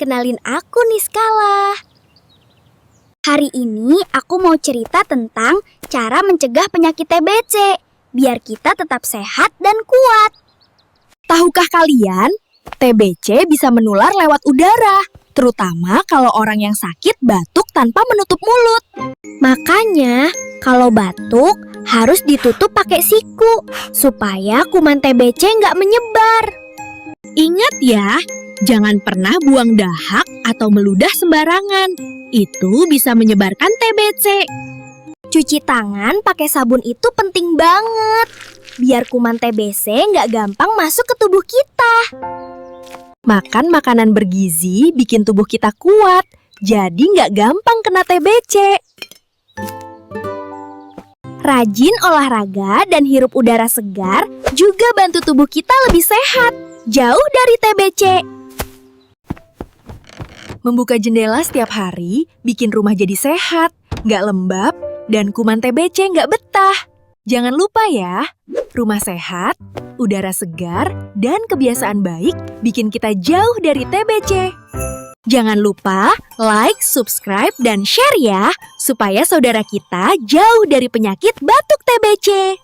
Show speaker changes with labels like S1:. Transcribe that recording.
S1: kenalin aku Niskala. Hari ini aku mau cerita tentang cara mencegah penyakit TBC, biar kita tetap sehat dan kuat.
S2: Tahukah kalian, TBC bisa menular lewat udara, terutama kalau orang yang sakit batuk tanpa menutup mulut.
S1: Makanya, kalau batuk harus ditutup pakai siku, supaya kuman TBC nggak menyebar.
S2: Ingat ya, jangan pernah buang dahak atau meludah sembarangan. Itu bisa menyebarkan TBC.
S1: Cuci tangan pakai sabun itu penting banget, biar kuman TBC nggak gampang masuk ke tubuh kita.
S2: Makan makanan bergizi bikin tubuh kita kuat, jadi nggak gampang kena TBC.
S1: Rajin olahraga dan hirup udara segar juga bantu tubuh kita lebih sehat, jauh dari TBC.
S2: Membuka jendela setiap hari bikin rumah jadi sehat, nggak lembab, dan kuman TBC nggak betah. Jangan lupa ya, rumah sehat, udara segar, dan kebiasaan baik bikin kita jauh dari TBC. Jangan lupa like, subscribe, dan share ya, supaya saudara kita jauh dari penyakit batuk TBC.